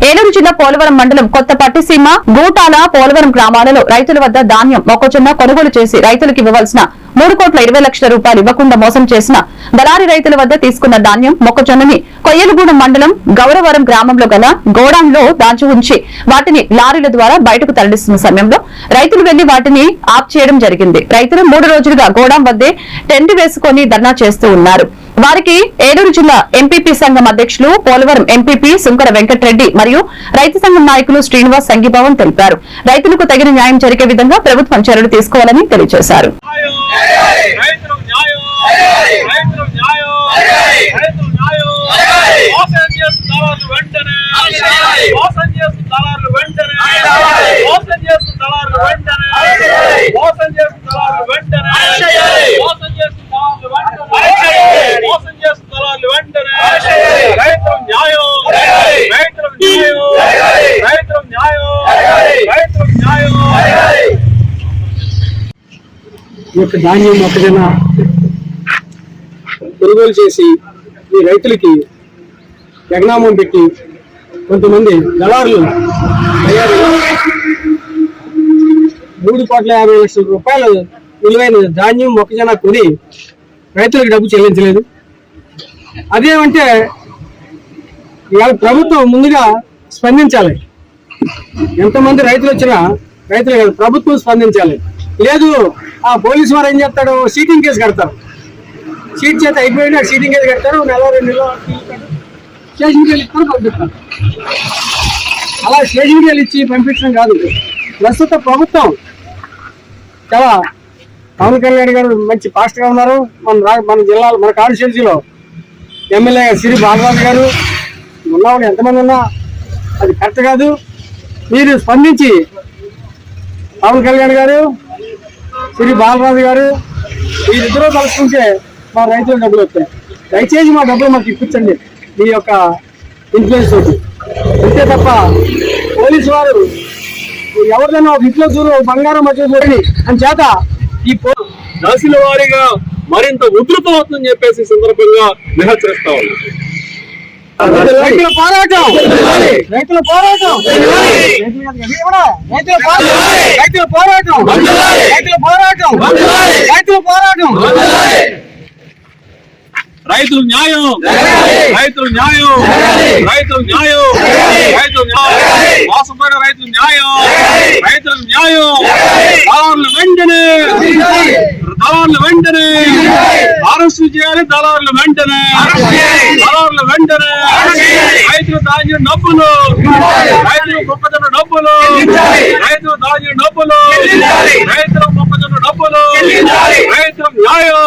ఏలూరు జిల్లా పోలవరం మండలం కొత్త పట్టిసీమ గూటాల పోలవరం గ్రామాలలో రైతుల వద్ద ధాన్యం మొక్కజొన్న కొనుగోలు చేసి రైతులకు ఇవ్వవలసిన 3,20,00,000 రూపాయలు ఇవ్వకుండా మోసం చేసిన దళారీ రైతుల వద్ద తీసుకున్న ధాన్యం మొక్కజొన్నని కొయ్యలగూడెం మండలం గౌరవరం గ్రామంలో గల గోడాంలో దాచి ఉంచి వాటిని లారీల ద్వారా బయటకు తరలిస్తున్న సమయంలో రైతులు వెళ్లి వాటిని ఆఫ్ చేయడం జరిగింది. రైతులు 3 రోజులుగా గోడాం వద్దే టెంట్ వేసుకుని ధర్నా చేస్తూ ఉన్నారు. వారికి ఏలూరు జిల్లా ఎంపీపీ సంఘం అధ్యక్షులు పోలవరం ఎంపీపీ సుంకర వెంకటరెడ్డి మరియు రైతు సంఘం నాయకులు శ్రీనివాస్ సంఘీభావం తెలిపారు. రైతులకు తగిన న్యాయం జరిగే విధంగా ప్రభుత్వం చర్యలు తీసుకోవాలని తెలియజేశారు. ధాన్యం మొక్కజొన్న కొనుగోలు చేసి ఈ రైతులకి యజ్ఞామం పెట్టి కొంతమంది దళారులు 3,50,00,000 రూపాయలు విలువైన ధాన్యం మొక్కజొన్న కొని రైతులకు డబ్బు చెల్లించలేదు. అదేమంటే ఇవాళ ప్రభుత్వం ముందుగా స్పందించాలి. ఎంతమంది రైతులు వచ్చినా రైతులు ప్రభుత్వం స్పందించాలి. లేదు ఆ పోలీసు వారు ఏం చేస్తాడు, సీటింగ్ కేసు కడతారు. సీట్ చేత అయిపోయినా సీటింగ్ కేసు కడతారు, 1-2 నెలలు స్టేషన్ కేసు ఇస్తారు, పంపిస్తారు. అలా స్టేషన్ కేసు ఇచ్చి పంపించడం కాదు. ప్రస్తుత ప్రభుత్వం చాలా పవన్ కళ్యాణ్ గారు మంచి ఫాస్ట్గా ఉన్నారు. మన జిల్లాలో మన కాన్స్టిట్యున్సీలో ఎమ్మెల్యే శ్రీ బాలరాజు గారు ఉన్నవాడు ఎంతమంది ఉన్నా అది కరెక్ట్ కాదు. మీరు స్పందించి పవన్ కళ్యాణ్ గారు శ్రీ బాలరాజు గారు వీరిద్దరూ కలుసుకుంటే మా రైతులకు డబ్బులు వస్తాయి. దయచేసి మా డబ్బులు మాకు ఇప్పించండి మీ యొక్క ఇన్ఫ్లుయెన్స్ తోటి. అంతే తప్ప పోలీసు వారు ఎవరిదైనా ఒక ఇంట్లో చూరు బంగారం మర్చిపోయి అని చేత ఈ దశల వారీగా మరింత ఉధృతమవుతుందని చెప్పేసి సందర్భంగా హెచ్చరిస్తా ఉన్నాం. రైతుల పోరాటం రైతుల పోరాటం రైతుల పోరాటం రైతుల పోరాటం రైతుల పోరాటం రైతుల న్యాయం రైతుల న్యాయం రైతుల న్యాయం రైతుల న్యాయం మోసపోయిన రైతుల న్యాయం రైతుల న్యాయం దళారులు వెంటనే అరెస్టు చేయాలి. దళారులు వెంటనే రైతుల ధాన్యం డబ్బులు రైతుల మొక్కజొన్న డబ్బులు రైతుల ధాన్యం డబ్బులు రైతుల మొక్కజొన్న డబ్బులు రైతుల న్యాయం